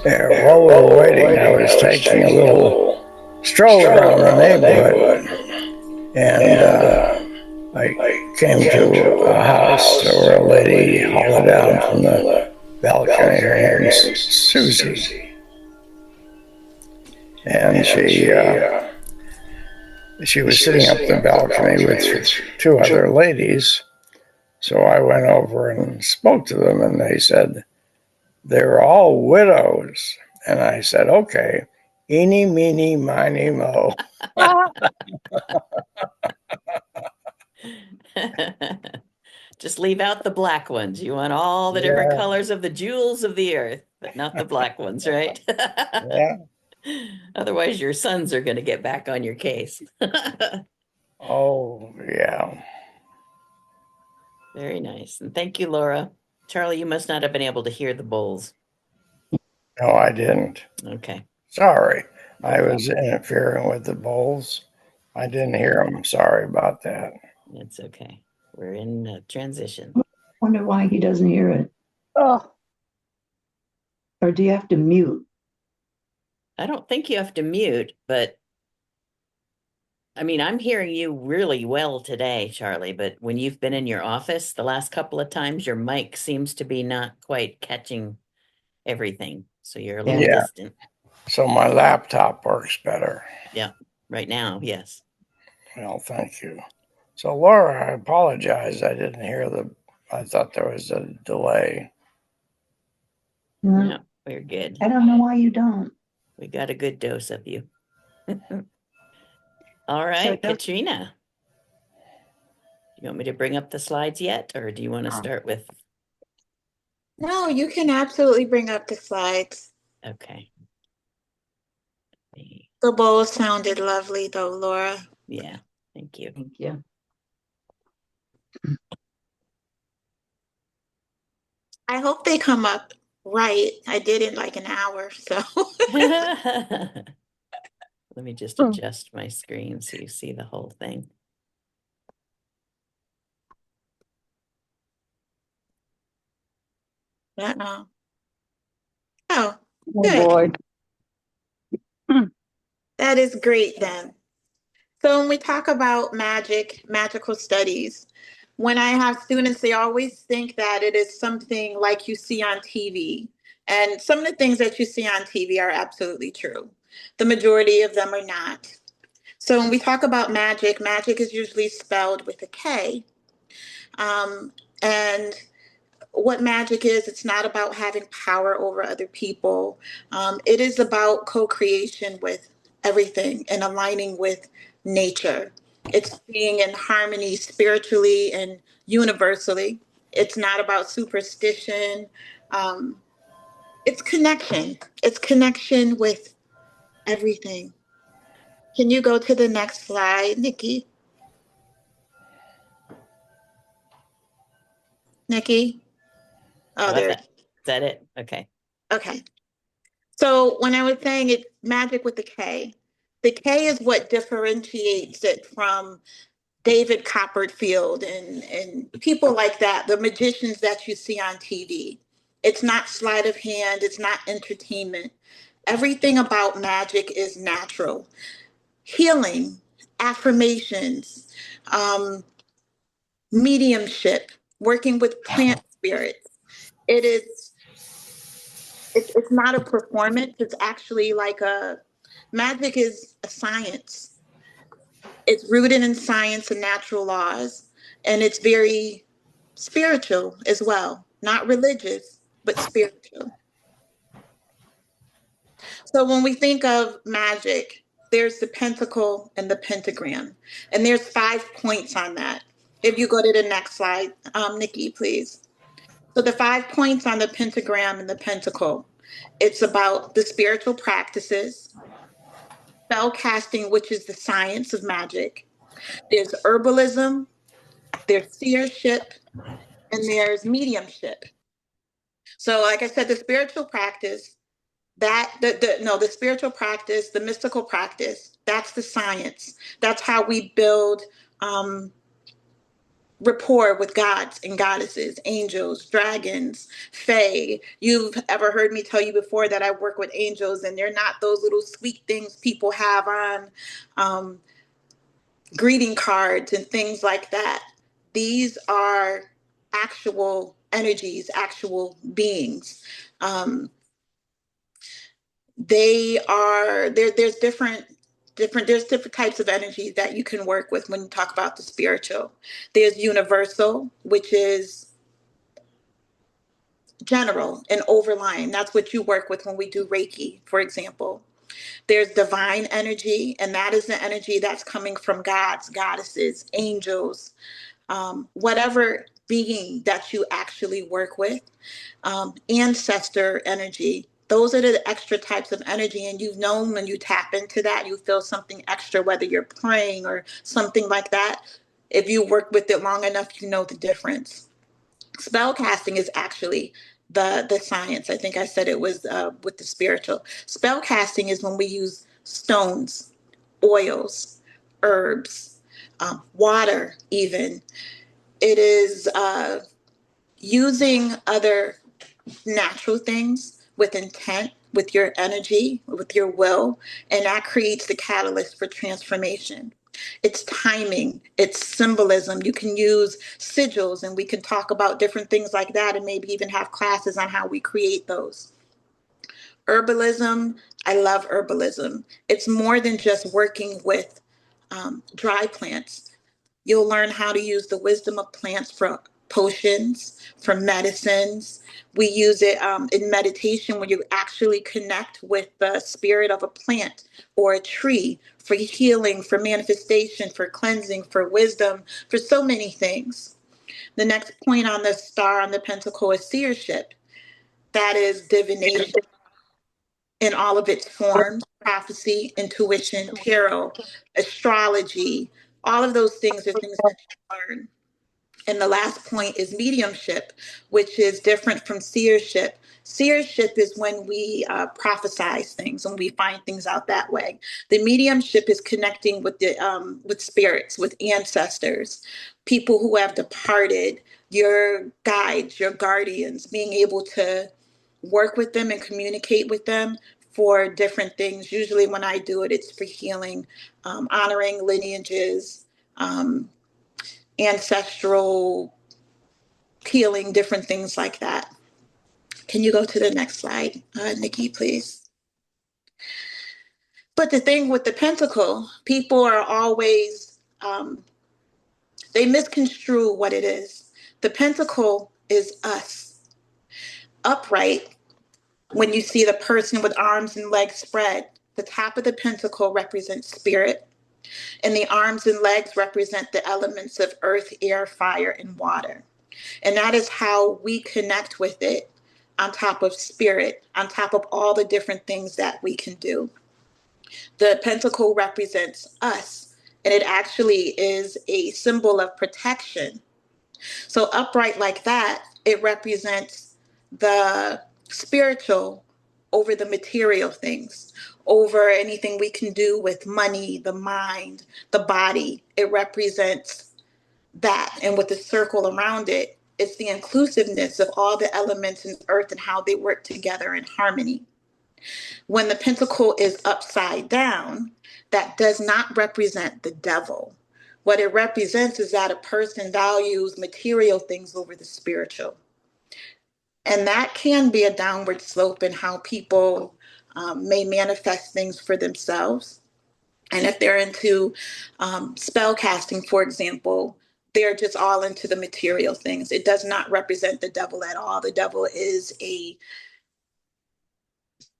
While we were waiting, I was taking a little stroll around the neighborhood, and I came to a house where a lady hollered down from the balcony. Her name's Susie, and she was sitting up the balcony with two other ladies. So I went over and spoke to them, and they said they were all widows. And I said, okay, eeny, meeny, miny, mo. Just leave out the black ones. You want all the different colors of the jewels of the earth, but not the black ones, right? Yeah. Otherwise, your sons are going to get back on your case. Oh, yeah. Very nice. And thank you, Laura. Charlie, you must not have been able to hear the bowls. No, I didn't. Okay. Sorry. I was interfering with the bowls. I didn't hear them. Sorry about that. It's okay. We're in transition. I wonder why he doesn't hear it. Oh. Or do you have to mute? I don't think you have to mute, but I mean, I'm hearing you really well today, Charlie, but when you've been in your office the last couple of times, your mic seems to be not quite catching everything. So you're a little distant. So my laptop works better. Yeah, right now, yes. Well, thank you. So Laura, I apologize. I didn't hear I thought there was a delay. No, we're good. I don't know why you don't. We got a good dose of you. All right, Catrina. Do you want me to bring up the slides yet, or do you want to start with? No, you can absolutely bring up the slides. Okay. The bowl sounded lovely, though, Laura. Yeah, thank you. Thank you. I hope they come up right. I did it like an hour, so. Let me just adjust my screen so you see the whole thing. Oh, boy. That is great then. So when we talk about magical studies, when I have students, they always think that it is something like you see on TV. And some of the things that you see on TV are absolutely true. The majority of them are not. So when we talk about magic, magic is usually spelled with a K. And what magic is, it's not about having power over other people. It is about co-creation with everything and aligning with nature. It's being in harmony spiritually and universally. It's not about superstition. It's connection. It's connection with everything. Can you go to the next slide, Nikki? Nikki? Oh, there. Is that it? Okay. Okay. So when I was saying it's magic with the K is what differentiates it from David Copperfield and people like that, the magicians that you see on TV. It's not sleight of hand. It's not entertainment. Everything about magic is natural. Healing, affirmations, mediumship, working with plant spirits. It's not a performance. It's actually like magic is a science. It's rooted in science and natural laws, and it's very spiritual as well. Not religious, but spiritual. So when we think of magic, there's the pentacle and the pentagram, and there's 5 points on that. If you go to the next slide, Nikki, please. So the 5 points on the pentagram and the pentacle, it's about the spiritual practices, spell casting, which is the science of magic. There's herbalism, there's seership, and there's mediumship. So like I said, the spiritual practice, the spiritual practice, the mystical practice, that's the science. That's how we build rapport with gods and goddesses, angels, dragons, fae. You've ever heard me tell you before that I work with angels, and they're not those little sweet things people have on greeting cards and things like that. These are actual energies, actual beings. There's different types of energy that you can work with when you talk about the spiritual. There's universal, which is general and overlying. That's what you work with when we do Reiki, for example. There's divine energy, and that is the energy that's coming from gods, goddesses, angels, whatever being that you actually work with. Ancestor energy. Those are the extra types of energy. And you've known when you tap into that, you feel something extra, whether you're praying or something like that. If you work with it long enough, you know the difference. Spell casting is actually the science. I think I said it was with the spiritual. Spell casting is when we use stones, oils, herbs, water even. It is using other natural things with intent, with your energy, with your will, and that creates the catalyst for transformation. It's timing, it's symbolism. You can use sigils, and we can talk about different things like that, and maybe even have classes on how we create those. Herbalism, I love herbalism. It's more than just working with dry plants. You'll learn how to use the wisdom of plants for potions, for medicines. We use it in meditation when you actually connect with the spirit of a plant or a tree for healing, for manifestation, for cleansing, for wisdom, for so many things. The next point on the star on the pentacle is seership. That is divination in all of its forms: prophecy, intuition, tarot, astrology. All of those things are things that you learn. And the last point is mediumship, which is different from seership. Seership is when we prophesize things and we find things out that way. The mediumship is connecting with spirits, with ancestors, people who have departed, your guides, your guardians, being able to work with them and communicate with them for different things. Usually when I do it, it's for healing, honoring lineages, ancestral healing, different things like that. Can you go to the next slide, Nikki, please? But the thing with the pentacle, people are always, they misconstrue what it is. The pentacle is us. Upright, when you see the person with arms and legs spread, the top of the pentacle represents spirit, and the arms and legs represent the elements of earth, air, fire, and water. And that is how we connect with it, on top of spirit, on top of all the different things that we can do. The pentacle represents us, and it actually is a symbol of protection. So upright like that, it represents the spiritual over the material things, over anything we can do with money, the mind, the body. It represents that. And with the circle around it, it's the inclusiveness of all the elements in earth and how they work together in harmony. When the pentacle is upside down, that does not represent the devil. What it represents is that a person values material things over the spiritual. And that can be a downward slope in how people may manifest things for themselves. And if they're into spell casting, for example, they're just all into the material things. It does not represent the devil at all. The devil is a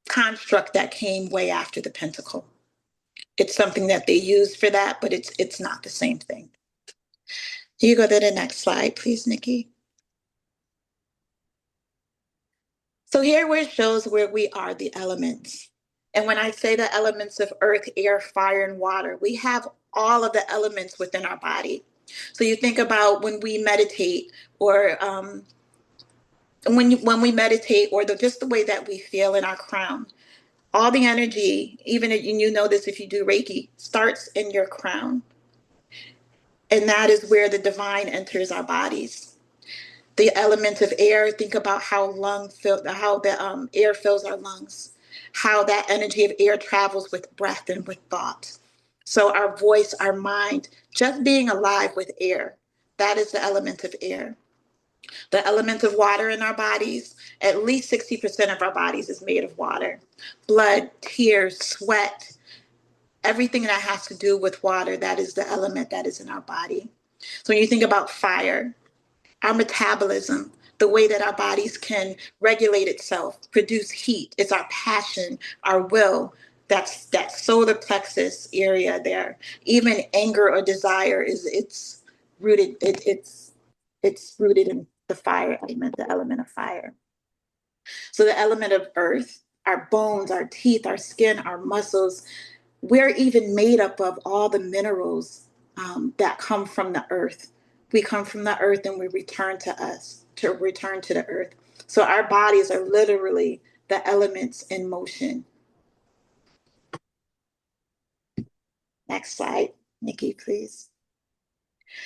construct that came way after the pentacle. It's something that they use for that, but it's not the same thing. Can you go to the next slide, please, Nikki? So here where it shows where we are the elements. And when I say the elements of earth, air, fire, and water, we have all of the elements within our body. So you think about when we meditate, or when we meditate, or just the way that we feel in our crown. All the energy, even if you know this if you do Reiki, starts in your crown. And that is where the divine enters our bodies. The element of air, think about how the air fills our lungs, how that energy of air travels with breath and with thought. So our voice, our mind, just being alive with air, that is the element of air. The element of water in our bodies, at least 60% of our bodies is made of water. Blood, tears, sweat, everything that has to do with water, that is the element that is in our body. So when you think about fire, our metabolism, the way that our bodies can regulate itself, produce heat, it's our passion, our will. That's that solar plexus area there. Even anger or desire it's rooted. It's rooted in the fire element, the element of fire. So the element of earth, our bones, our teeth, our skin, our muscles, we're even made up of all the minerals that come from the earth. We come from the earth and we return to the earth. So our bodies are literally the elements in motion. Next slide, Nikki, please.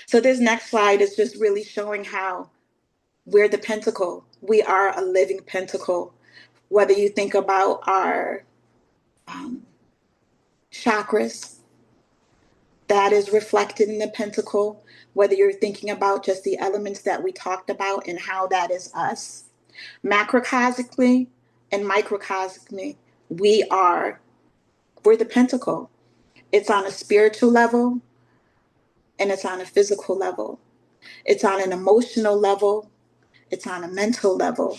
So this next slide is just really showing how we're the pentacle. We are a living pentacle. Whether you think about our chakras, that is reflected in the pentacle. Whether you're thinking about just the elements that we talked about and how that is us. Macrocosmically and microcosmically, we're the pentacle. It's on a spiritual level and it's on a physical level. It's on an emotional level. It's on a mental level.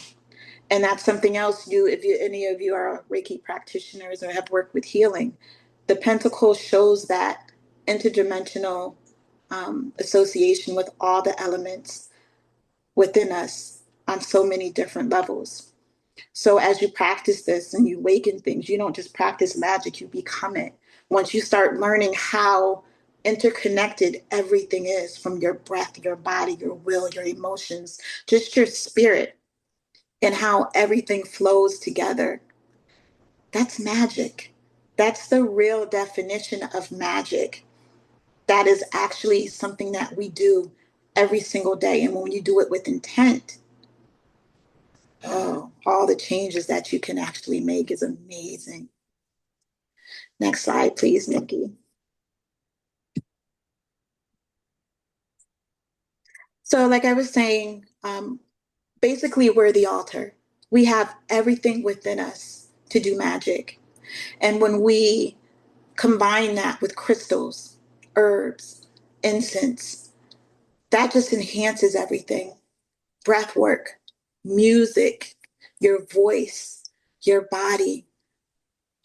And that's something else if any of you are Reiki practitioners or have worked with healing, the pentacle shows that interdimensional association with all the elements within us on so many different levels. So as you practice this and you awaken things, you don't just practice magic, you become it. Once you start learning how interconnected everything is, from your breath, your body, your will, your emotions, just your spirit, and how everything flows together, that's magic. That's the real definition of magic. That is actually something that we do every single day. And when you do it with intent, all the changes that you can actually make is amazing. Next slide, please, Nikki. So like I was saying, basically we're the altar. We have everything within us to do magic. And when we combine that with crystals, herbs, incense, that just enhances everything. Breath work, music, your voice, your body,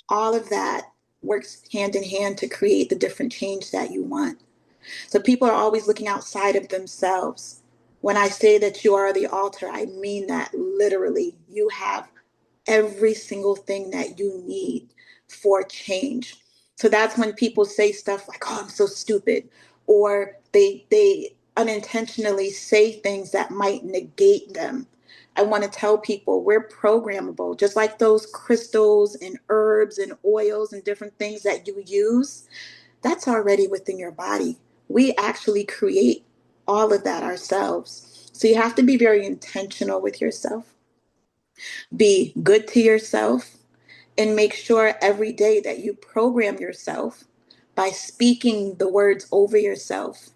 all of that works hand in hand to create the different change that you want. So people are always looking outside of themselves. When I say that you are the altar, I mean that literally. You have every single thing that you need for change. So that's when people say stuff like, oh, I'm so stupid, or they unintentionally say things that might negate them. I want to tell people we're programmable, just like those crystals and herbs and oils and different things that you use. That's already within your body. We actually create all of that ourselves. So you have to be very intentional with yourself. Be good to yourself and make sure every day that you program yourself by speaking the words over yourself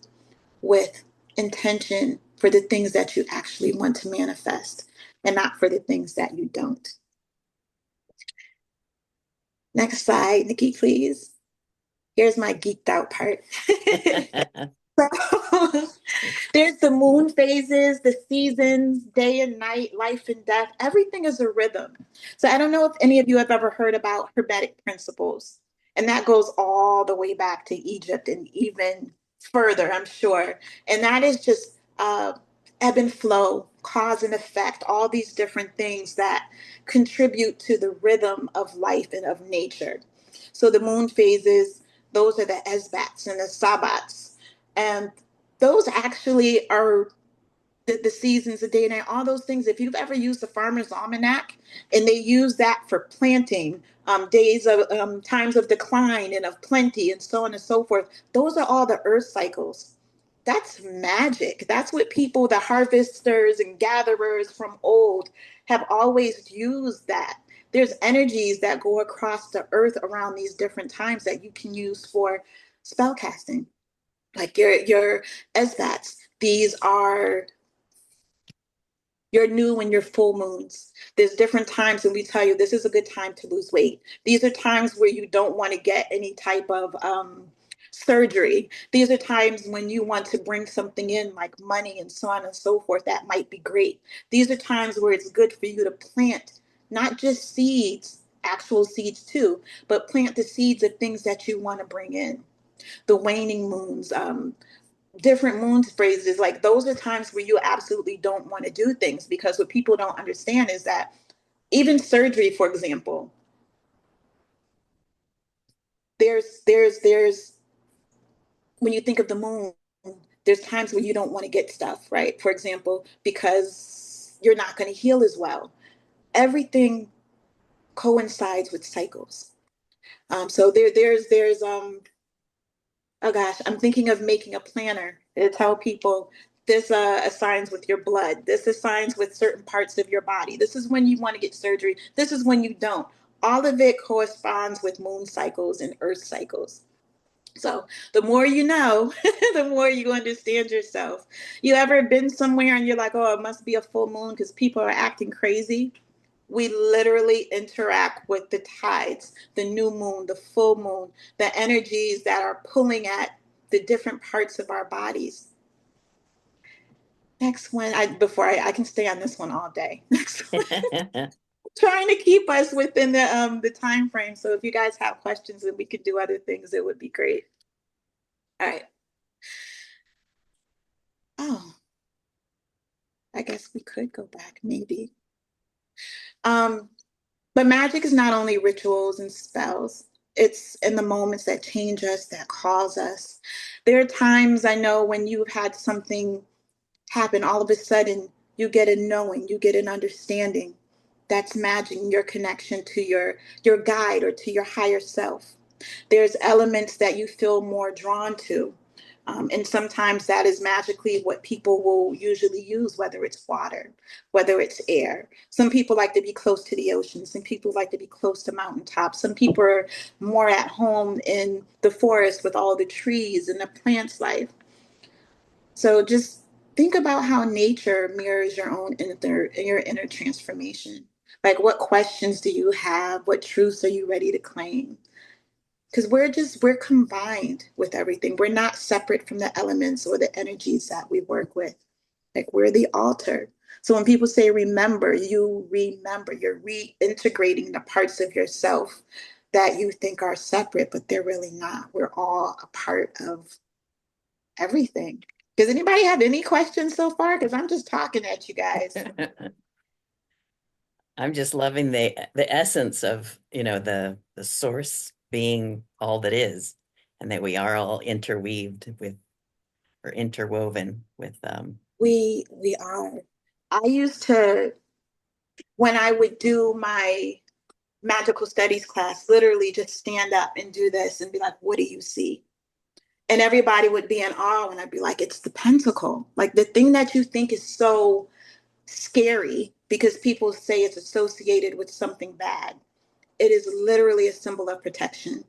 with intention for the things that you actually want to manifest and not for the things that you don't. Next slide, Nikki, please. Here's my geeked out part. So, there's the moon phases, the seasons, day and night, life and death. Everything is a rhythm. So I don't know if any of you have ever heard about hermetic principles. And that goes all the way back to Egypt and even further, I'm sure. And that is just ebb and flow, cause and effect, all these different things that contribute to the rhythm of life and of nature. So the moon phases, those are the Esbats and the Sabbats. And those actually are the seasons, the day and night, all those things. If you've ever used the Farmer's Almanac, and they use that for planting, days of times of decline and of plenty, and so on and so forth, those are all the earth cycles that's magic. That's what people, the harvesters and gatherers from old, have always used that. There's energies that go across the earth around these different times that you can use for spell casting, like your esbats. These are your new and your full moons. There's different times when we tell you this is a good time to lose weight. These are times where you don't want to get any type of surgery. These are times when you want to bring something in like money and so on and so forth. That might be great. These are times where it's good for you to plant not just seeds, actual seeds too, but plant the seeds of things that you want to bring in. The waning moons, different moon phrases, like those are times where you absolutely don't want to do things, because what people don't understand is that even surgery, for example, there's when you think of the moon, there's times when you don't want to get stuff, right? For example, because you're not going to heal as well. Everything coincides with cycles. So there's oh gosh, I'm thinking of making a planner to tell people this assigns with your blood. This assigns with certain parts of your body. This is when you want to get surgery. This is when you don't. All of it corresponds with moon cycles and earth cycles. So the more you know, the more you understand yourself. You ever been somewhere and you're like, oh, it must be a full moon because people are acting crazy? We literally interact with the tides, the new moon, the full moon, the energies that are pulling at the different parts of our bodies. Next one, I can stay on this one all day. Trying to keep us within the time frame. So if you guys have questions and we could do other things, it would be great. All right. Oh, I guess we could go back, maybe. But magic is not only rituals and spells. It's in the moments that change us, that cause us. There are times I know when you've had something happen, all of a sudden you get a knowing, you get an understanding. That's magic, your connection to your guide or to your higher self. There's elements that you feel more drawn to. And sometimes that is magically what people will usually use, whether it's water, whether it's air. Some people like to be close to the ocean. Some people like to be close to mountaintops. Some people are more at home in the forest with all the trees and the plants life. So just think about how nature mirrors your inner transformation. Like, what questions do you have? What truths are you ready to claim? Because we're combined with everything. We're not separate from the elements or the energies that we work with. Like, we're the altar. So when people say remember, you're reintegrating the parts of yourself that you think are separate, but they're really not. We're all a part of everything. Does anybody have any questions so far? Because I'm just talking at you guys. I'm just loving the essence of, the source being all that is, and that we are all interweaved with, or interwoven with. We are. I used to, when I would do my magical studies class, literally just stand up and do this and be like, what do you see? And everybody would be in awe, and I'd be like, it's the pentacle. Like, the thing that you think is so scary because people say it's associated with something bad. It is literally a symbol of protection.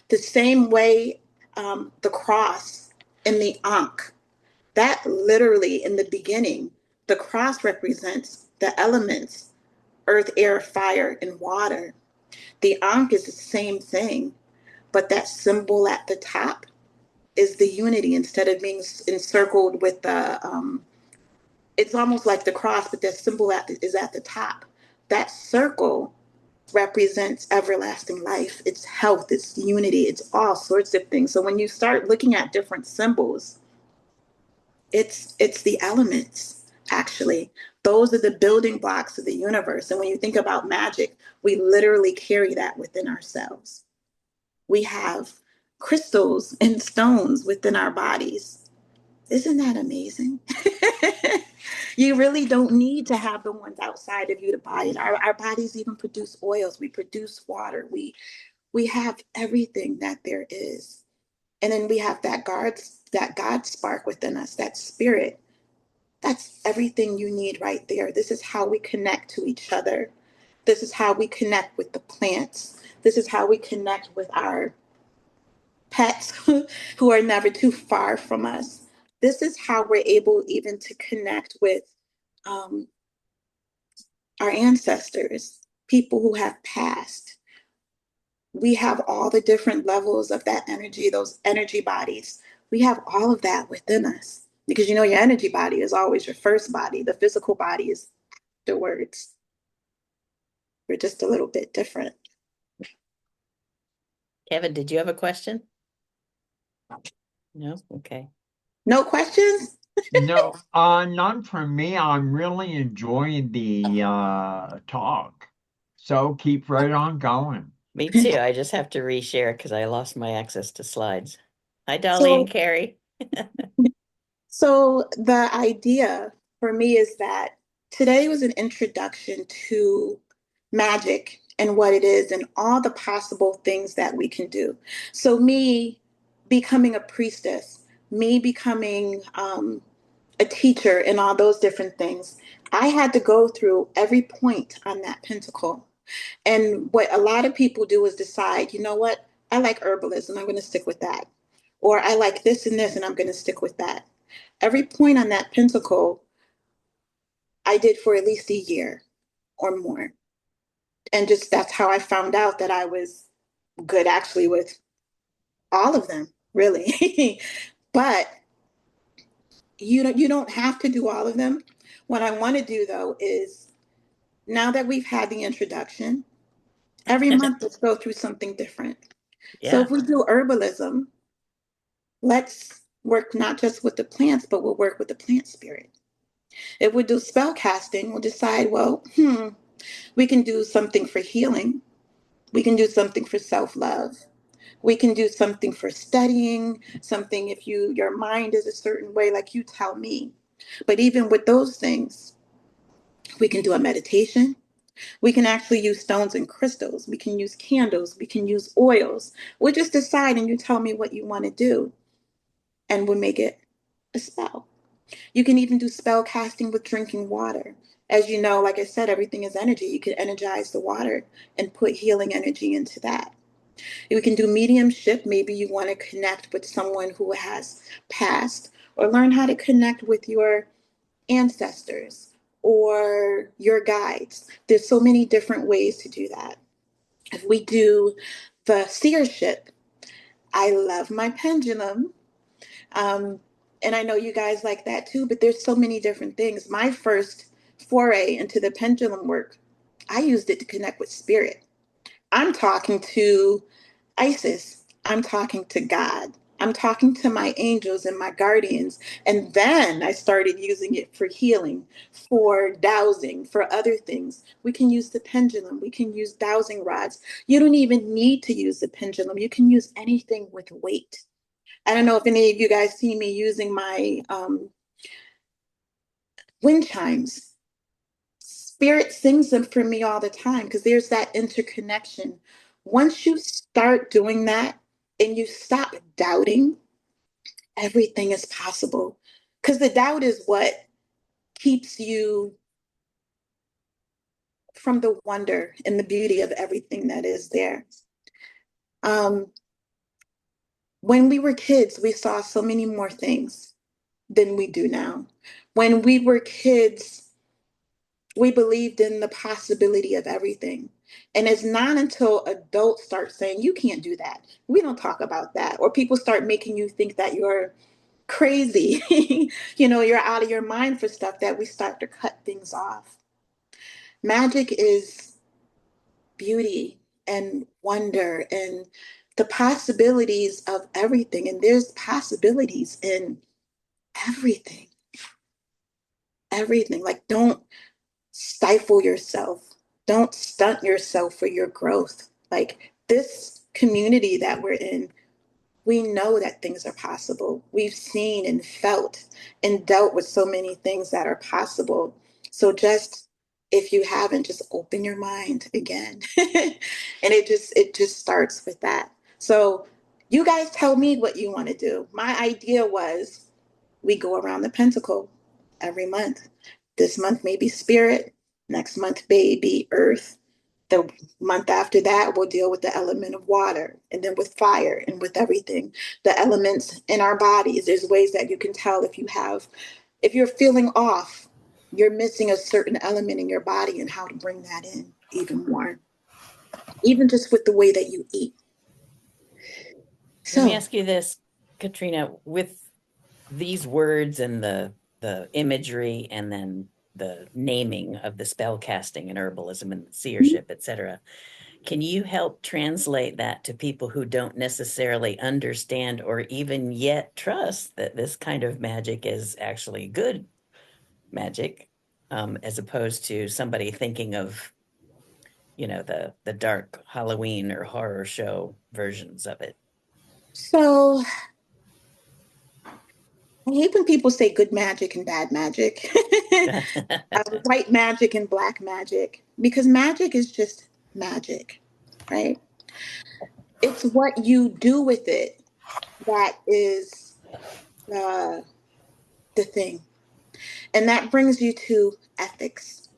The same way the cross and the ankh, that literally in the beginning, the cross represents the elements, earth, air, fire, and water. The ankh is the same thing, but that symbol at the top is the unity. Instead of being encircled with it's almost like the cross, but that symbol is at the top. That circle represents everlasting life. It's health, it's unity, it's all sorts of things. So when you start looking at different symbols, it's the elements, actually. Those are the building blocks of the universe. And when you think about magic, we literally carry that within ourselves. We have crystals and stones within our bodies. Isn't that amazing? You really don't need to have the ones outside of you to buy it. Our bodies even produce oils. We produce water. We have everything that there is. And then we have that that God spark within us, that spirit. That's everything you need right there. This is how we connect to each other. This is how we connect with the plants. This is how we connect with our pets who are never too far from us. This is how we're able even to connect with um, our ancestors, people who have passed. We have all the different levels of that energy, those energy bodies. We have all of that within us because your energy body is always your first body. The physical body is afterwards. We're just a little bit different. Kevin, did you have a question? No? Okay. No questions? No, none from me. I'm really enjoying the talk. So keep right on going. Me too. I just have to reshare because I lost my access to slides. Hi, Dolly So, and Carrie. so the idea for me is that today was an introduction to magic and what it is and all the possible things that we can do. So me becoming a priestess, me becoming a teacher and all those different things, I had to go through every point on that pentacle. And what a lot of people do is decide, you know what, I like herbalism, I'm going to stick with that. Or I like this and this, and I'm going to stick with that. Every point on that pentacle, I did for at least a year or more. And just that's how I found out that I was good actually with all of them, really. But you don't have to do all of them. What I want to do though is now that we've had the introduction, every month let's go through something different. So Yeah. if we do herbalism, let's work not just with the plants, but we'll work with the plant spirit. If we do spell casting, we'll decide, well, we can do something for healing. We can do something for self-love. We can do something for studying, something if your mind is a certain way, like you tell me. But even with those things, we can do a meditation. We can actually use stones and crystals. We can use candles. We can use oils. We'll just decide and you tell me what you want to do and we'll make it a spell. You can even do spell casting with drinking water. As you know, like I said, everything is energy. You can energize the water and put healing energy into that. We can do mediumship. Maybe you want to connect with someone who has passed or learn how to connect with your ancestors or your guides. There's so many different ways to do that. If we do the seership, I love my pendulum. And I know you guys like that too, but there's so many different things. My first foray into the pendulum work, I used it to connect with spirit. I'm talking to Isis. I'm talking to God. I'm talking to my angels and my guardians. And then I started using it for healing, for dowsing, for other things. We can use the pendulum. We can use dowsing rods. You don't even need to use the pendulum. You can use anything with weight. I don't know if any of you guys see me using my wind chimes. Spirit sings them for me all the time because there's that interconnection. Once you start doing that and you stop doubting, everything is possible. Because the doubt is what keeps you from the wonder and the beauty of everything that is there. When we were kids, we saw so many more things than we do now. When we were kids, we believed in the possibility of everything. And it's not until adults start saying, you can't do that. We don't talk about that. Or people start making you think that you're crazy, you're out of your mind for stuff that we start to cut things off. Magic is beauty and wonder and the possibilities of everything. And there's possibilities in everything. Everything. Like, don't stifle yourself. Don't stunt yourself for your growth. Like this community that we're in, we know that things are possible. We've seen and felt and dealt with so many things that are possible. So just if you haven't, just open your mind again. And it just starts with that. So You guys tell me what you want to do. My idea was we go around the pentacle every month. This month may be spirit, next month may be earth. The month after that, we'll deal with the element of water, and then with fire, and with everything. The elements in our bodies, there's ways that you can tell if you're feeling off, you're missing a certain element in your body, and how to bring that in even more, even just with the way that you eat. Let me So, ask you this, Catrina, with these words and the imagery and then the naming of the spell casting and herbalism and seership, etc. Can you help translate that to people who don't necessarily understand or even yet trust that this kind of magic is actually good magic, as opposed to somebody thinking of, the dark Halloween or horror show versions of it? so I hate when people say good magic and bad magic, white magic and black magic, because magic is just magic, right? It's what you do with it that is uh, the thing. And that brings you to ethics.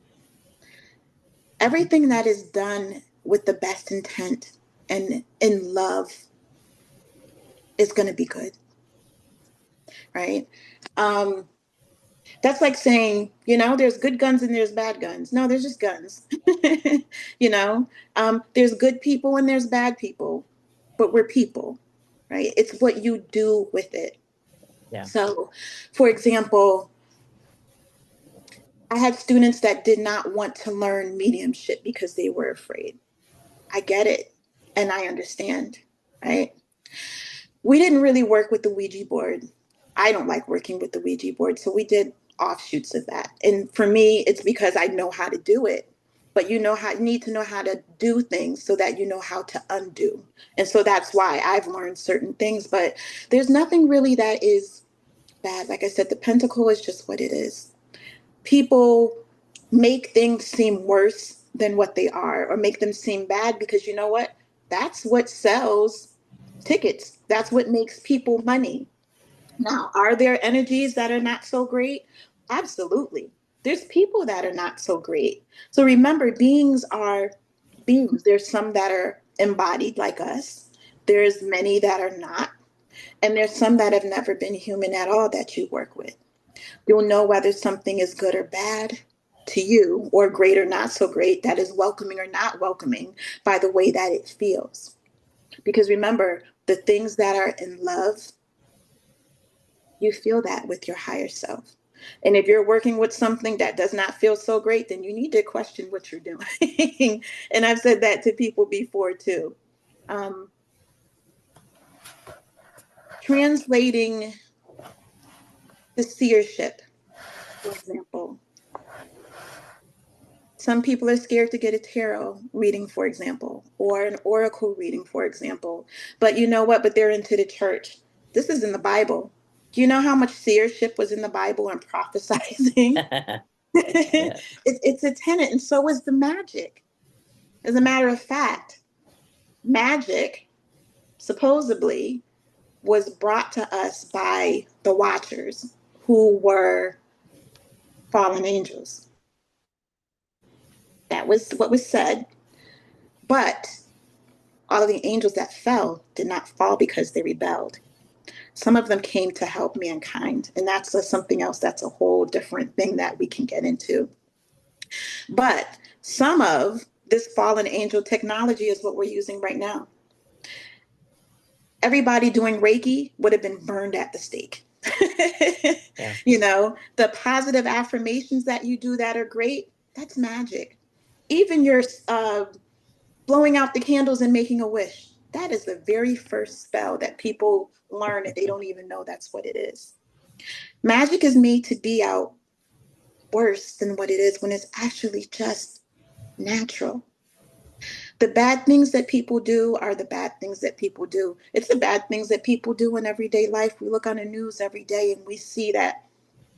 Everything that is done with the best intent and in love is going to be good, right? Um, That's like saying, there's good guns and there's bad guns. No, there's just guns. you know, there's good people and there's bad people, but we're people, right? It's what you do with it. Yeah. So, for example, I had students that did not want to learn mediumship because they were afraid. I get it and I understand, right? We didn't really work with the Ouija board. I don't like working with the Ouija board. So we did offshoots of that. And for me, it's because I know how to do it. But you need to know how to do things so that you know how to undo. And so that's why I've learned certain things. But there's nothing really that is bad. Like I said, the pentacle is just what it is. People make things seem worse than what they are, or make them seem bad, because you know what? That's what sells tickets. That's what makes people money. Now, are there energies that are not so great? Absolutely. There's people that are not so great. So remember, beings are beings. There's some that are embodied like us. There's many that are not. And there's some that have never been human at all that you work with. You'll know whether something is good or bad to you, or great or not so great, that is welcoming or not welcoming, by the way that it feels. Because remember, the things that are in love, you feel that with your higher self. And if you're working with something that does not feel so great, then you need to question what you're doing. And I've said that to people before too. Um, Translating the seership, for example. Some people are scared to get a tarot reading, for example, or an oracle reading, for example. But you know what? But they're into the church. This is in the Bible. Do you know how much seership was in the Bible and prophesizing? Yeah. It's a tenet, and so is the magic. As a matter of fact, magic supposedly was brought to us by the Watchers, who were fallen angels. That was what was said. But all of the angels that fell did not fall because they rebelled. Some of them came to help mankind. And that's something else, that's a whole different thing that we can get into. But some of this fallen angel technology is what we're using right now. Everybody doing Reiki would have been burned at the stake. Yeah. The positive affirmations that you do that are great, that's magic. Even your blowing out the candles and making a wish, that is the very first spell that people learn and they don't even know that's what it is. Magic is made to be out worse than what it is when it's actually just natural. The bad things that people do are the bad things that people do. It's the bad things that people do in everyday life. We look on the news every day and we see that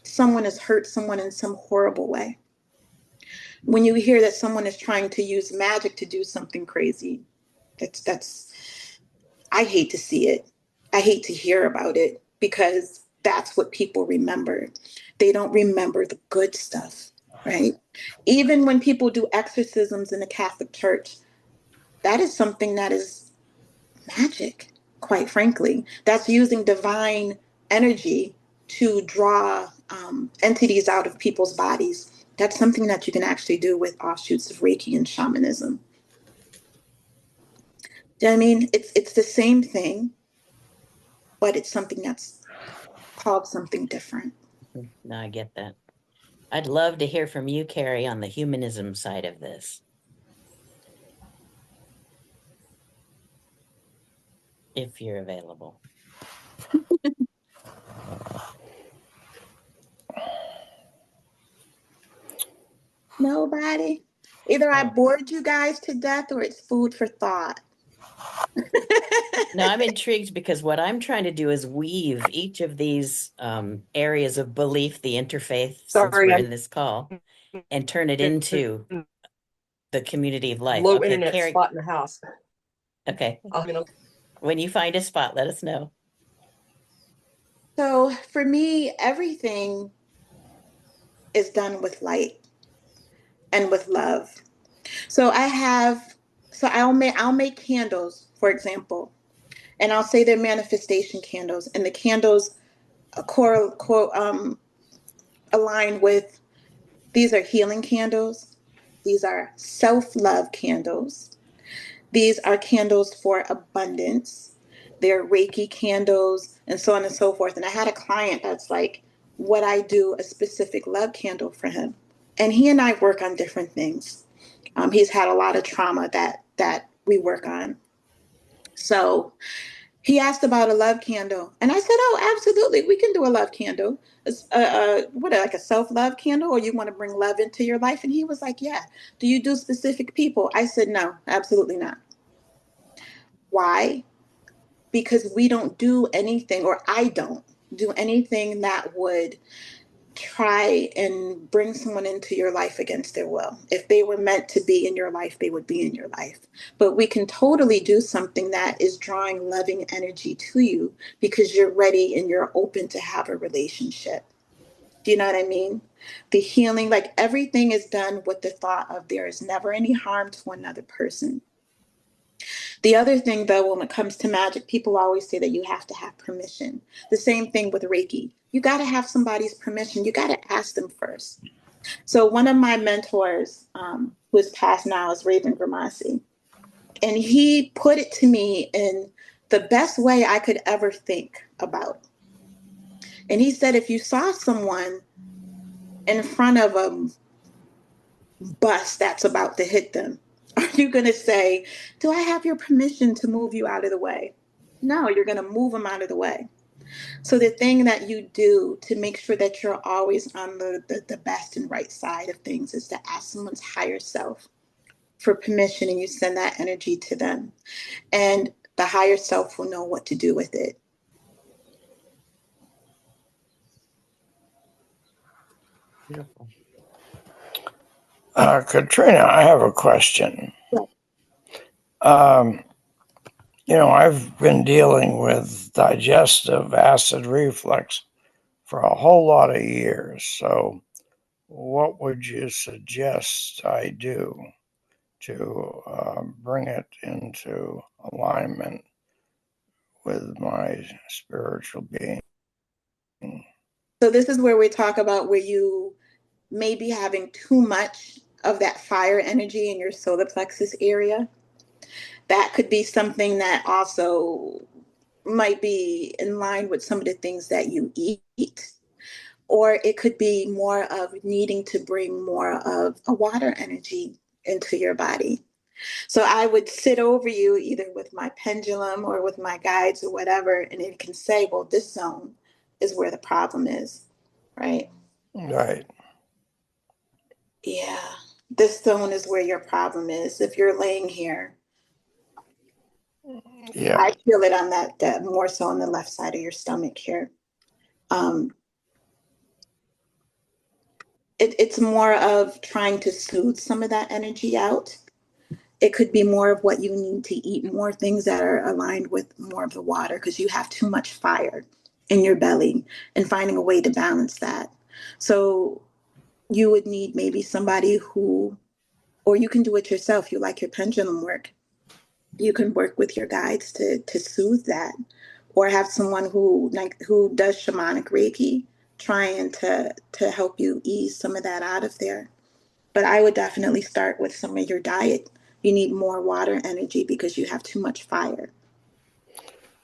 someone has hurt someone in some horrible way. When you hear that someone is trying to use magic to do something crazy, that's I hate to see it. I hate to hear about it because that's what people remember. They don't remember the good stuff, right? Even when people do exorcisms in the Catholic Church, that is something that is magic, quite frankly. That's using divine energy to draw entities out of people's bodies. That's something that you can actually do with offshoots of Reiki and shamanism. Do you know what I mean? It's the same thing, but it's something that's called something different. No, I get that. I'd love to hear from you, Carrie, on the humanism side of this. If you're available. Nobody. Either I bored you guys to death or it's food for thought. No, I'm intrigued because what I'm trying to do is weave each of these areas of belief, the interfaith, since we're in this call, and turn it into the community of life. Low Okay, internet Carrie. spot in the house. Okay. When you find a spot, let us know. So for me, everything is done with light and with love. So I'll make candles, for example, and I'll say they're manifestation candles, and the candles align with, these are healing candles, these are self-love candles, these are candles for abundance, they're Reiki candles, and so on and so forth. And I had a client that's like, would I do a specific love candle for him? And he and I work on different things. He's had a lot of trauma that we work on. So he asked about a love candle, and I said, "Oh, absolutely, we can do a love candle. Like a self-love candle, or you want to bring love into your life?" And he was like, "Yeah." Do you do specific people? I said, "No, absolutely not." Why? Because we don't do anything, or I don't do anything that would try and bring someone into your life against their will. If they were meant to be in your life, they would be in your life. But we can totally do something that is drawing loving energy to you because you're ready and you're open to have a relationship. Do you know what I mean? The healing, like everything is done with the thought of there is never any harm to another person. The other thing, though, when it comes to magic, people always say that you have to have permission. The same thing with Reiki. You got to have somebody's permission. You got to ask them first. So one of my mentors, who is passed now, is Raven Gramassi. And he put it to me in the best way I could ever think about. And he said, if you saw someone in front of a bus that's about to hit them, are you going to say, do I have your permission to move you out of the way? No, you're going to move them out of the way. So the thing that you do to make sure that you're always on the best and right side of things is to ask someone's higher self for permission, and you send that energy to them. And the higher self will know what to do with it. Beautiful. Catrina, I have a question. I've been dealing with digestive acid reflux for a whole lot of years. So what would you suggest I do to bring it into alignment with my spiritual being? So this is where we talk about where you may be having too much of that fire energy in your solar plexus area. That could be something that also might be in line with some of the things that you eat. Or it could be more of needing to bring more of a water energy into your body. So I would sit over you either with my pendulum or with my guides or whatever, and it can say, well, this zone is where the problem is, right? Right. Yeah, this zone is where your problem is. If you're laying here, Yeah. I feel it on that more so on the left side of your stomach here. It's more of trying to soothe some of that energy out it could be more of what you need to eat, more things that are aligned with more of the water because you have too much fire in your belly and finding a way to balance that. So you would need maybe somebody who, or you can do it yourself. You like your pendulum work. You can work with your guides to soothe that, or have someone who does shamanic Reiki trying to help you ease some of that out of there. But I would definitely start with some of your diet. You need more water energy because you have too much fire.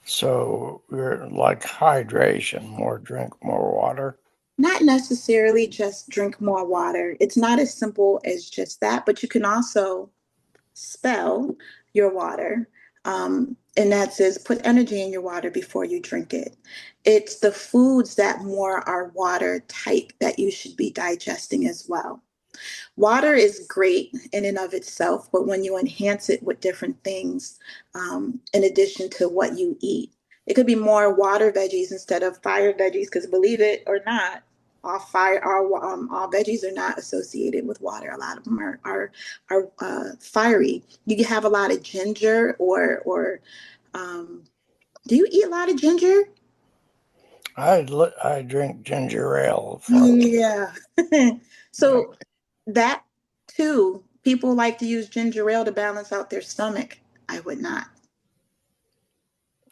So you're like hydration, drink more water. Not necessarily just drink more water. It's not as simple as just that, but you can also spell your water. And that says put energy in your water before you drink it. It's the foods that more are water type that you should be digesting as well. Water is great in and of itself, but when you enhance it with different things, in addition to what you eat, it could be more water veggies instead of fire veggies. Because believe it or not, all veggies are not associated with water. A lot of them are fiery. You can have a lot of ginger, or do you eat a lot of ginger? I drink ginger ale. Yeah. So that too, people like to use ginger ale to balance out their stomach. I would not.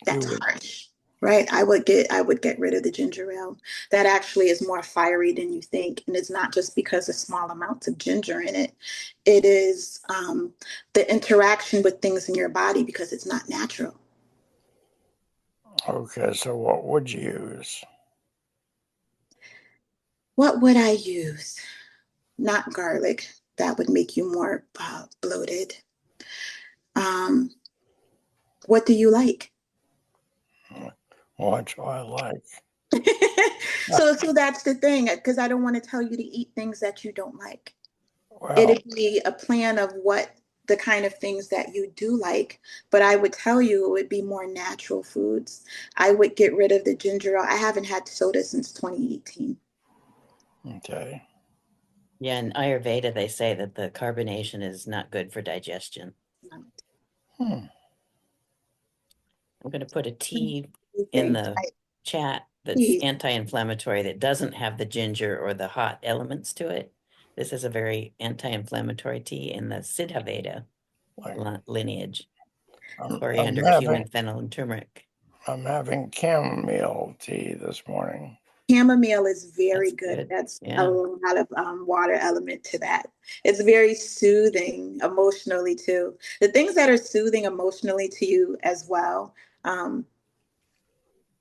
That's harsh, right? I would get rid of the ginger ale. That actually is more fiery than you think, and it's not just because of small amounts of ginger in it. It is the interaction with things in your body because it's not natural. Okay, so what would you use? What would I use? Not garlic. That would make you more bloated. Um, what do you like? What do I like? So that's the thing, because I don't want to tell you to eat things that you don't like. Well, It'd be a plan of what the kind of things that you do like, but I would tell you it would be more natural foods. I would get rid of the ginger ale. I haven't had soda since 2018. okay. Yeah, in Ayurveda, they say that the carbonation is not good for digestion. Hmm. I'm going to put a tea in the chat that's anti-inflammatory that doesn't have the ginger or the hot elements to it. This is a very anti-inflammatory tea in the Siddhaveda lineage. Coriander, cumin, fennel, and turmeric. I'm having chamomile tea this morning. Chamomile is very good. That's a lot of water element to that. It's very soothing emotionally too. The things that are soothing emotionally to you as well,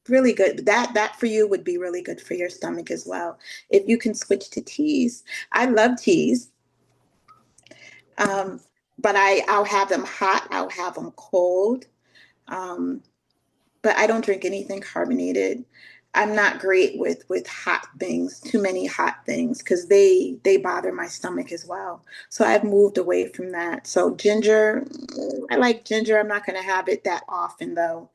really good. That for you would be really good for your stomach as well. If you can switch to teas, I love teas, but I'll have them hot. I'll have them cold. But I don't drink anything carbonated. I'm not great with hot things, too many hot things, because they bother my stomach as well. So I've moved away from that. So ginger, I like ginger. I'm not going to have it that often though.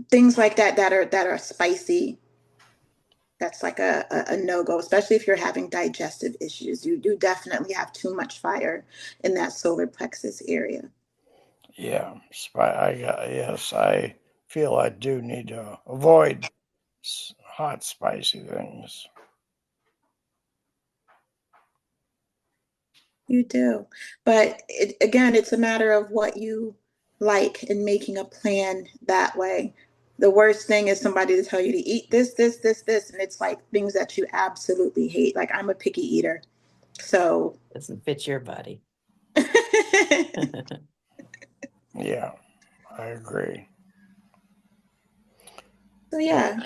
Things like that are spicy. That's like a no-go, especially if you're having digestive issues. You do definitely have too much fire in that solar plexus area. Yeah, yes, I feel I do need to avoid hot, spicy things. You do. But again, it's a matter of what you like and making a plan that way. The worst thing is somebody to tell you to eat this, this, this, this. And it's like things that you absolutely hate. Like I'm a picky eater. So doesn't fit your body. Yeah, I agree. So yeah,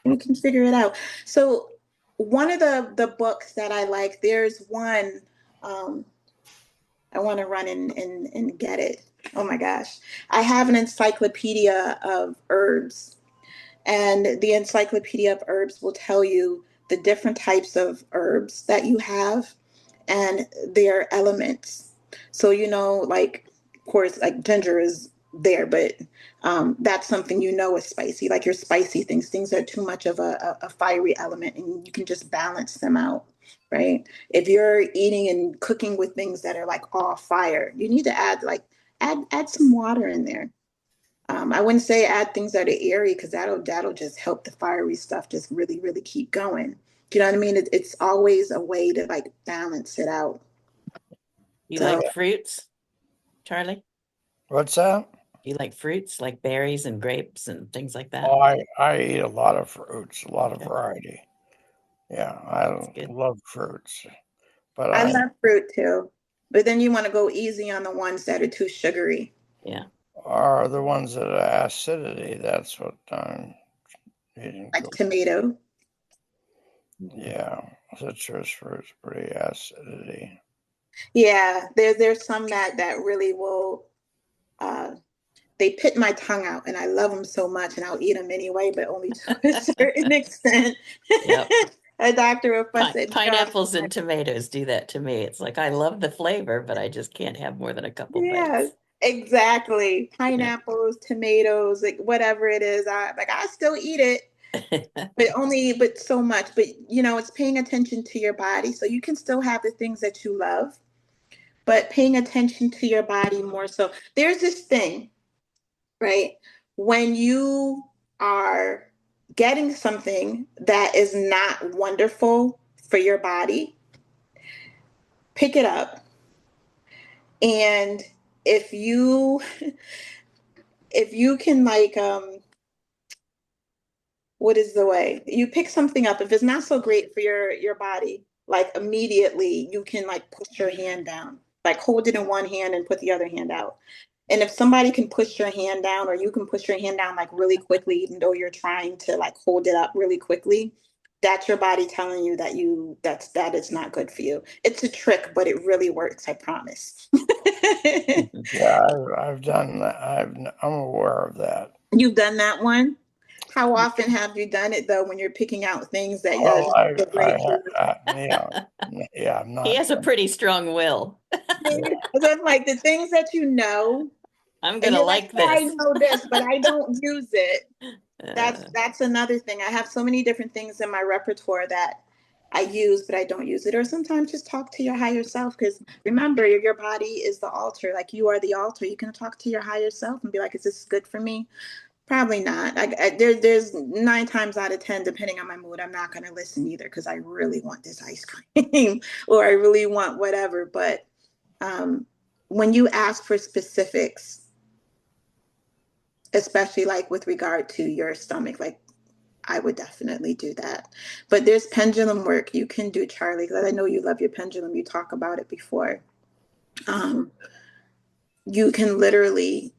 we can figure it out. So one of the books that I like, there's one, I want to run and get it. Oh my gosh. I have an encyclopedia of herbs, and the encyclopedia of herbs will tell you the different types of herbs that you have and their elements. So, like, of course, like ginger is there, but that's something is spicy, like your spicy things. Things are too much of a fiery element, and you can just balance them out, right? If you're eating and cooking with things that are like all fire, you need to add some water in there. I wouldn't say add things that are airy, because that'll just help the fiery stuff just really, really keep going. Do you know what I mean? It's always a way to like balance it out. You So like fruits, Charlie? What's that? You like fruits like berries and grapes and things like that? Oh, I eat a lot of fruits, a lot of Okay. variety. Yeah, That's I good. love fruits, but I love fruit too, but then you want to go easy on the ones that are too sugary. Yeah. are the ones that are acidity. That's what I'm eating. Like tomato. Yeah, citrus fruits, pretty acidity. Yeah, there's some that really will they pit my tongue out, and I love them so much, and I'll eat them anyway, but only to a certain extent. Yep. A doctor will fuss at me. Pineapples and tomatoes do that to me. It's like I love the flavor, but I just can't have more than a couple Yeah, bites. exactly. Pineapples, tomatoes, like whatever it is, I still eat it, but so much. But it's paying attention to your body, so you can still have the things that you love, but paying attention to your body more so. There's this thing, right? When you are getting something that is not wonderful for your body, pick it up. And if you can what is the way you pick something up, if it's not so great for your body, like immediately you can like push your hand down, like hold it in one hand and put the other hand out. And if somebody can push your hand down, or you can push your hand down like really quickly, even though you're trying to like hold it up really quickly, that's your body telling you that is not good for you. It's a trick, but it really works, I promise. Yeah, I've done that. I'm aware of that. You've done that one? How often have you done it though, when you're picking out things that are Oh, just so great for you? yeah, I'm He not. has a pretty strong will. It's like the things that I'm and gonna you're like, like yeah, I this. know this, but I don't use it. Uh, That's another thing. I have so many different things in my repertoire that I use, but I don't use it. Or sometimes just talk to your higher self, because remember, your body is the altar. Like, you are the altar. You can talk to your higher self and be like, "Is this good for me?" Probably not. There's 9 times out of 10, depending on my mood, I'm not going to listen either, because I really want this ice cream or I really want whatever. But when you ask for specifics, especially like with regard to your stomach, like, I would definitely do that. But there's pendulum work you can do, Charlie, because I know you love your pendulum. You talk about it before. You can literally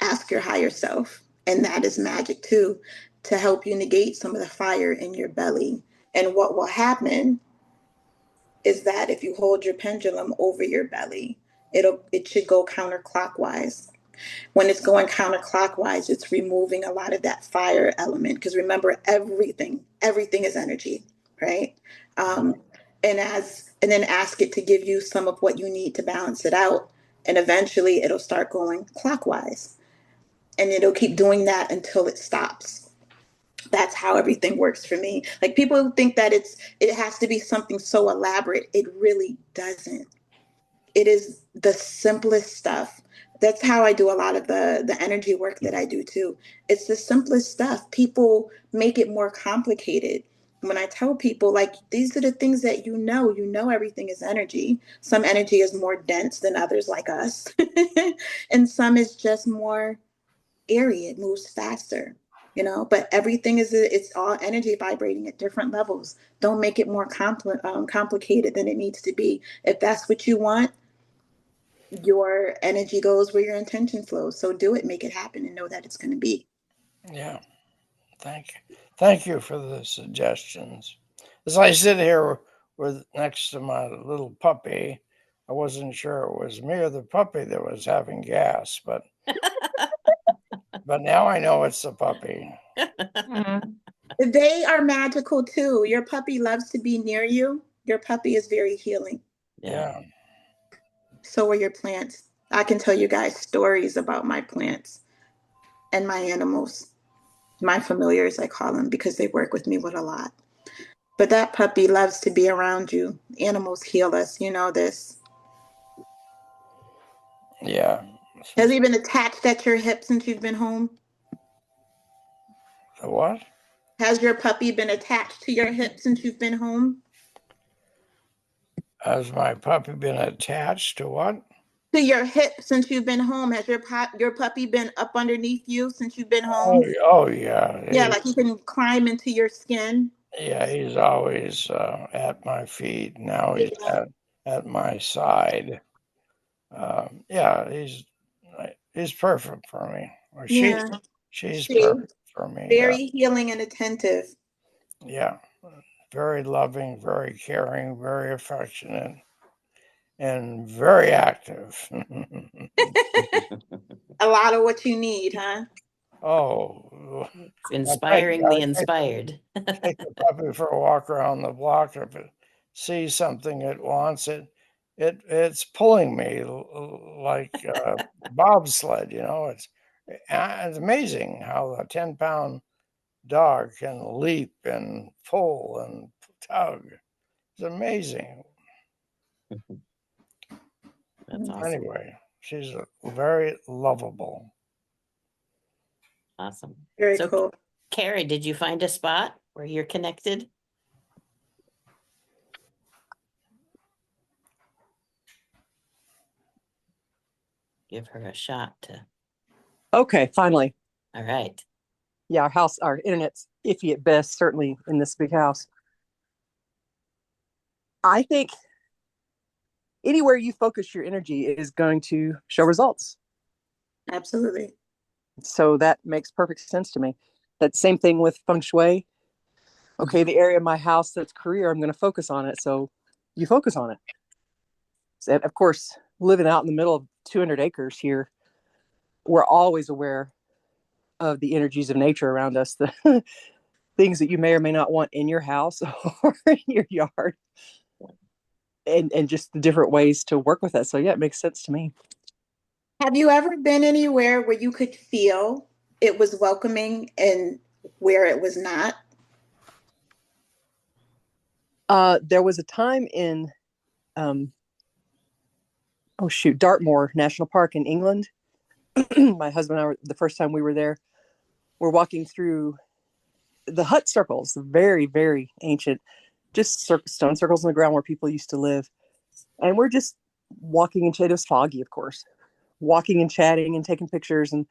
ask your higher self, and that is magic too, to help you negate some of the fire in your belly. And what will happen is that if you hold your pendulum over your belly, it should go counterclockwise. When it's going counterclockwise, it's removing a lot of that fire element, because remember, everything is energy, right? And then ask it to give you some of what you need to balance it out, and eventually it'll start going clockwise, and it'll keep doing that until it stops. That's how everything works for me. Like, people think that it has to be something so elaborate. It really doesn't. It is the simplest stuff. That's how I do a lot of the energy work that I do too. It's the simplest stuff. People make it more complicated. When I tell people, like, these are the things that everything is energy. Some energy is more dense than others, like us. And some is just more airy. It moves faster, but everything it's all energy vibrating at different levels. Don't make it more complicated than it needs to be. If that's what you want, your energy goes where your intention flows. So do it, make it happen, and know that it's going to be. Yeah, thank you for the suggestions. As I sit here next to my little puppy, I wasn't sure it was me or the puppy that was having gas, but now I know it's the puppy. They are magical too. Your puppy loves to be near you. Your puppy is very healing. Yeah. So are your plants. I can tell you guys stories about my plants and my animals, my familiars, I call them, because they work with me with a lot. But that puppy loves to be around you. Animals heal us. You know this. Yeah. Has he been attached at your hip since you've been home? The what? Has your puppy been attached to your hip since you've been home? Has my puppy been attached to what? To your hip since you've been home? Has your puppy been up underneath you since you've been Oh, home? yeah. Yeah, like he can climb into your skin. Yeah, he's always at my feet. Now he's Yeah. at my side. Yeah, he's perfect for me. Or Yeah. she's See, perfect for me. very healing and attentive. Yeah, very loving, very caring, very affectionate, and very active. A lot of what you need, huh? Oh, It's inspiring the I inspired. take the puppy for a walk around the block. If it sees something it wants, it's pulling me like a bobsled. It's amazing how a 10-pound dog can leap and pull and tug. It's amazing. That's awesome. Anyway, she's very lovable. Awesome. Very So, cool. Carrie, did you find a spot where you're connected? Give her a shot to. Okay, finally. All right. Yeah, our internet's iffy at best, certainly in this big house. I think anywhere you focus your energy is going to show results. Absolutely. So that makes perfect sense to me. That same thing with feng shui. Okay, the area of my house that's career, I'm going to focus on it. So you focus on it. And of course, living out in the middle of 200 acres here, we're always aware of the energies of nature around us, the things that you may or may not want in your house or in your yard, and just the different ways to work with it. So yeah, it makes sense to me. Have you ever been anywhere where you could feel it was welcoming and where it was not? There was a time in Dartmoor National Park in England. My husband and I were, the first time we were there, we're walking through the hut circles, very, very ancient, just stone circles in the ground where people used to live. And we're just walking and it was foggy, of course, walking and chatting and taking pictures. And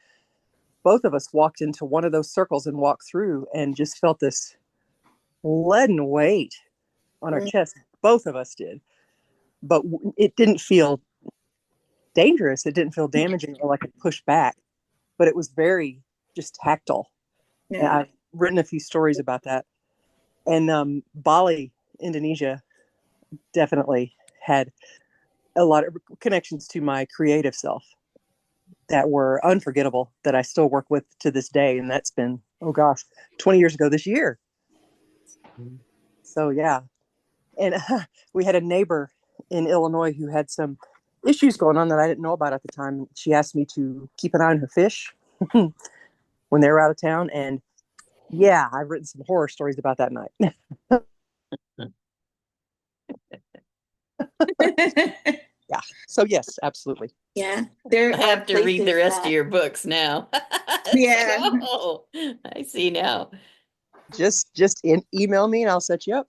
both of us walked into one of those circles and walked through and just felt this leaden weight on our chest. Both of us did. But it didn't feel dangerous. It didn't feel damaging or like it pushed back, but it was very just tactile. Yeah. And I've written a few stories about that. And Bali, Indonesia, definitely had a lot of connections to my creative self that were unforgettable that I still work with to this day. And that's been, 20 years ago this year. So yeah. And we had a neighbor in Illinois who had some issues going on that I didn't know about at the time. She asked me to keep an eye on her fish when they were out of town. And yeah, I've written some horror stories about that night. Yeah. So yes, absolutely. Yeah. There I have to read the rest of your books now. Yeah. So, I see now. Just email me and I'll set you up.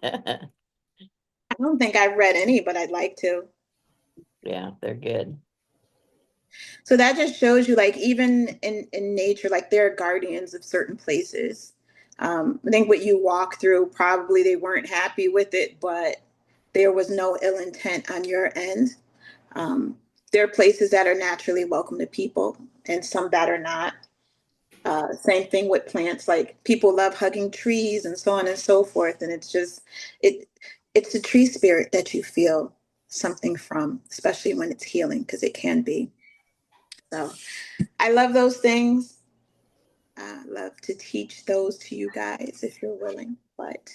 I don't think I've read any, but I'd like to. Yeah, they're good. So that just shows you, like, even in nature, like there are guardians of certain places. I think what you walk through, probably they weren't happy with it, but there was no ill intent on your end. There are places that are naturally welcome to people and some that are not. Same thing with plants, like people love hugging trees and so on and so forth. And it's the tree spirit that you feel something from, especially when it's healing, because it can be. So I love those things. I love to teach those to you guys if you're willing, but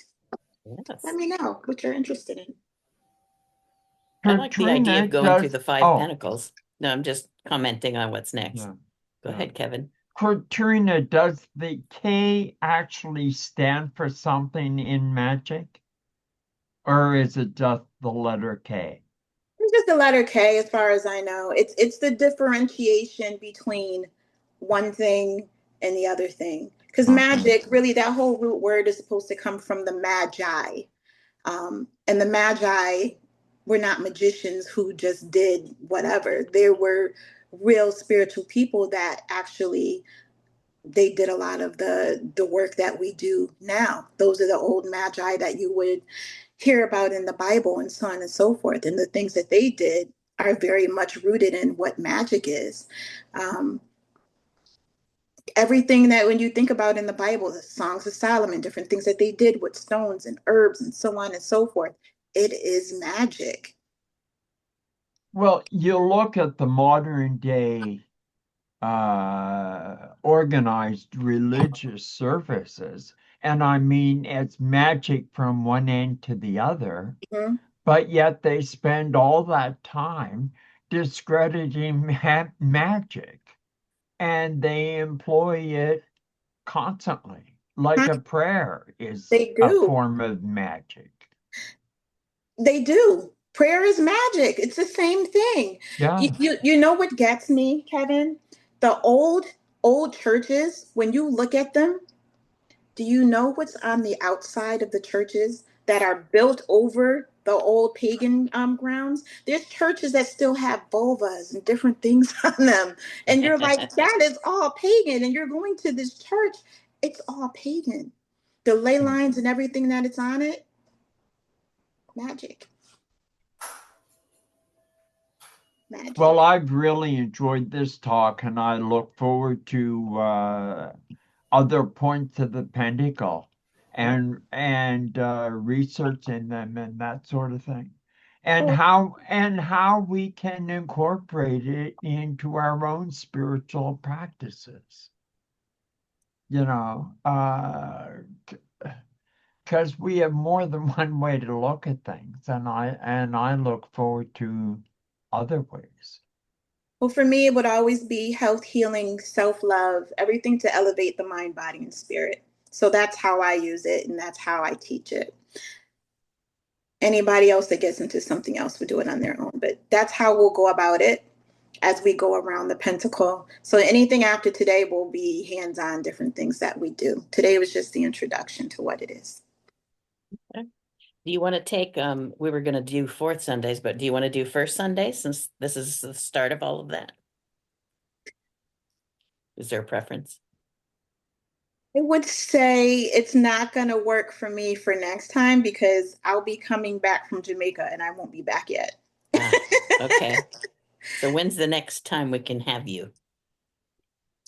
Yes. let me know what you're interested in. I like the idea Catrina of going through does, the five oh, pentacles. No, I'm just commenting on what's next. yeah, Go yeah. ahead, Kevin. Catrina, does the K actually stand for something in magic? Or is it just the letter K? It's just the letter K, as far as I know. It's the differentiation between one thing and the other thing. Because Okay. magic, really, that whole root word is supposed to come from the magi. And the magi were not magicians who just did whatever. There were real spiritual people that actually they did a lot of the work that we do now. Those are the old magi that you would hear about in the Bible and so on and so forth. And the things that they did are very much rooted in what magic is. Um, Everything that when you think about in the Bible, the Songs of Solomon, different things that they did with stones and herbs and so on and so forth, it is magic. Well, you look at the modern day organized religious services, and I mean, it's magic from one end to the other, Mhm. but yet they spend all that time discrediting magic, and they employ it constantly, like a prayer is They a do. form of magic. They do. Prayer is magic. It's the same thing. Yeah. You know what gets me, Kevin? The old churches, when you look at them, do you know what's on the outside of the churches that are built over the old pagan grounds? There's churches that still have vulvas and different things on them. And you're like, that is all pagan. And you're going to this church, it's all pagan. The ley lines and everything that it's on it, magic. Magic. Well, I've really enjoyed this talk, and I look forward to other points of the pentacle and researching them and that sort of thing, and Cool. how we can incorporate it into our own spiritual practices. You know, because we have more than one way to look at things, and I look forward to other ways. Well, for me, it would always be health, healing, self love, everything to elevate the mind, body, and spirit. So that's how I use it, and that's how I teach it. Anybody else that gets into something else would do it on their own, but that's how we'll go about it as we go around the pentacle. So anything after today will be hands on different things that we do. Today was just the introduction to what it is. Do you want to take, we were going to do fourth Sundays, but do you want to do first Sunday since this is the start of all of that? Is there a preference? I would say it's not going to work for me for next time because I'll be coming back from Jamaica and I won't be back yet. Okay. So when's the next time we can have you?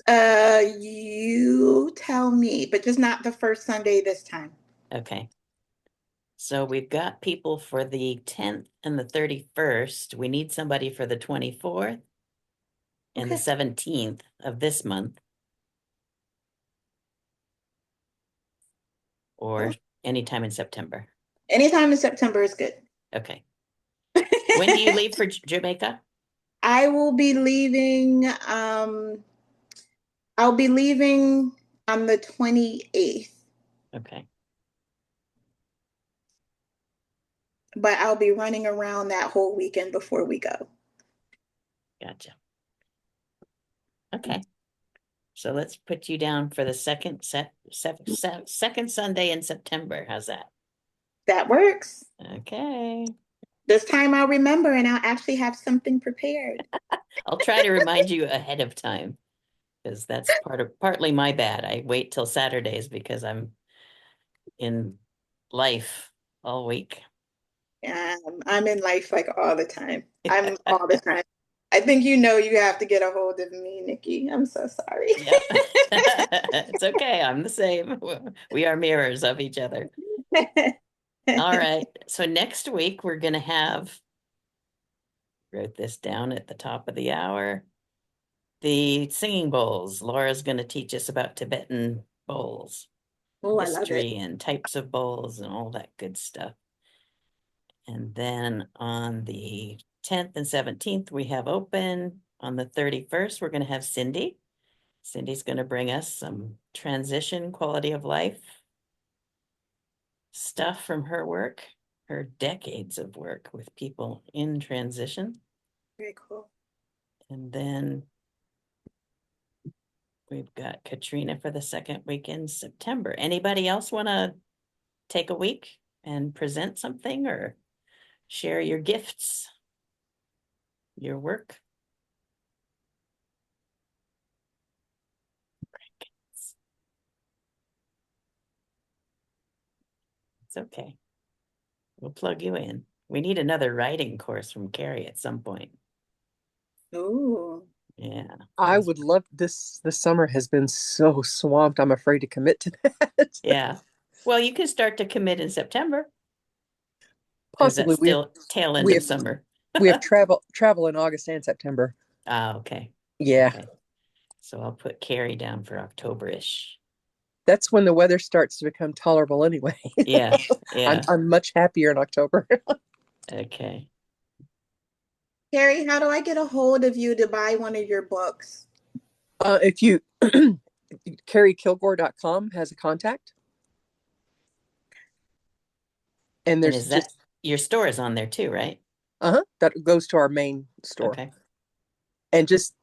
You tell me, but just not the first Sunday this time. Okay. So we've got people for the 10th and the 31st. We need somebody for the 24th and the Okay. 17th of this month. Or anytime in September. Anytime in September is good. Okay. When do you leave for Jamaica? I will be leaving, I'll be leaving on the 28th, Okay. but I'll be running around that whole weekend before we go. Gotcha. Okay. So let's put you down for the second Sunday in September. How's that? That works. Okay. This time I'll remember and I'll actually have something prepared. I'll try to remind you ahead of time because that's partly my bad. I wait till Saturdays because I'm in life all week. I'm in life like all the time. I'm all the time. I think you have to get a hold of me, Nikki. I'm so sorry. Yeah. It's okay. I'm the same. We are mirrors of each other. All right. So next week we're going to have, wrote this down at the top of the hour, the singing bowls. Laura's going to teach us about Tibetan bowls, Oh, I love it. history and types of bowls and all that good stuff. And then on the 10th and 17th, we have open. On the 31st, we're going to have Cindy. Cindy's going to bring us some transition quality of life stuff from her work, her decades of work with people in transition. Very cool. And then we've got Catrina for the second week in September. Anybody else want to take a week and present something or share your gifts, your work? It's okay. We'll plug you in. We need another writing course from Carrie at some point. Ooh. Yeah. I would love this. This summer has been so swamped. I'm afraid to commit to that. Yeah. Well, you can start to commit in September. Or is that Possibly. still tail end we of have summer? we have travel in August and September. Ah, okay. Yeah. Okay. So I'll put Carrie down for October-ish. That's when the weather starts to become tolerable anyway. Yeah. Yeah. I'm much happier in October. Okay. Carrie, how do I get a hold of you to buy one of your books? If you carriekilgore.com has a contact. And And there's is that your store is on there too, right? that goes to our main store. Okay. And just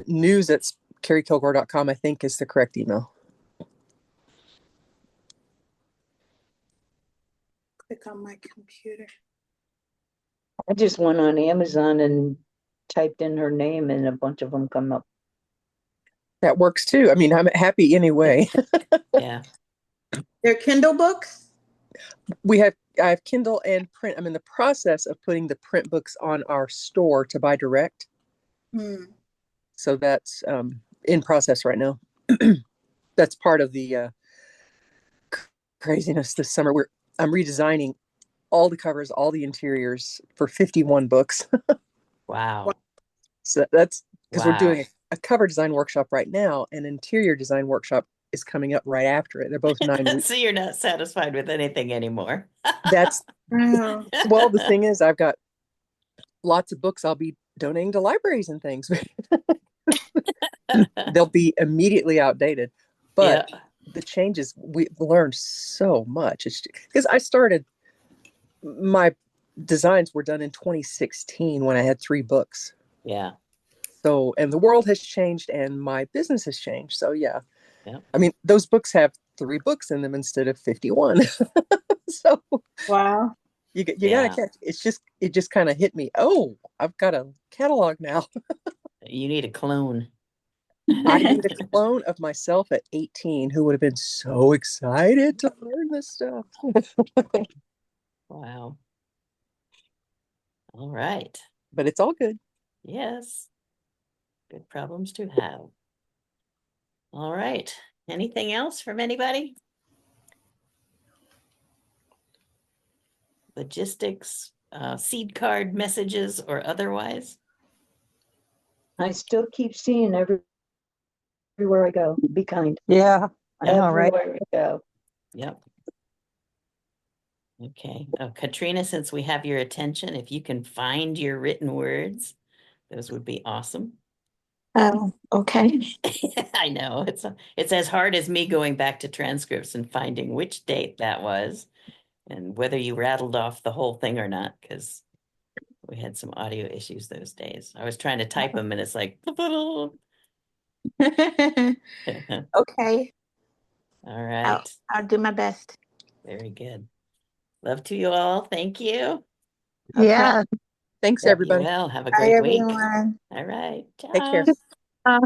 news at carriekilgore.com, I think, is the correct email. Click on my computer. I just went on Amazon and typed in her name and a bunch of them come up. That works too. I mean, I'm happy anyway. Yeah. They're Kindle books? I have Kindle and print. I'm in the process of putting the print books on our store to buy direct. So that's in process right now. That's part of the craziness this summer. I'm redesigning all the covers, all the interiors for 51 books. Wow. So that's because Wow. we're doing a cover design workshop right now, and interior design workshop is coming up right after it. They're both 9 weeks. So you're not satisfied with anything anymore. That's Wow. well, the thing is, I've got lots of books I'll be donating to libraries and things. They'll be immediately outdated, but Yeah. the changes, we've learned so much. It's because my designs were done in 2016 when I had 3 books. Yeah. So, and the world has changed and my business has changed. So yeah. Yeah. I mean, those books have 3 books in them instead of 51. So Wow. you Yeah. gotta catch. It just kind of hit me. Oh, I've got a catalog now. You need a clone. I need a clone of myself at 18 who would have been so excited to learn this stuff. Wow. All right. But it's all good. Yes. Good problems to have. All right. Anything else from anybody? Logistics, seed card messages or otherwise? I still keep seeing everywhere I go. Be kind. Yeah, I know, right? Everywhere I go. Yep. Okay. Catrina, since we have your attention, if you can find your written words, those would be awesome. Oh, okay. I know it's as hard as me going back to transcripts and finding which date that was and whether you rattled off the whole thing or not, because we had some audio issues those days. I was trying to type them and it's like, all Okay. right. I'll do my best. Very good. Love to you all. Thank you. Yeah. Thanks, Be everybody. well. Have a Bye, great week. everyone. All right. Take care. Ciao.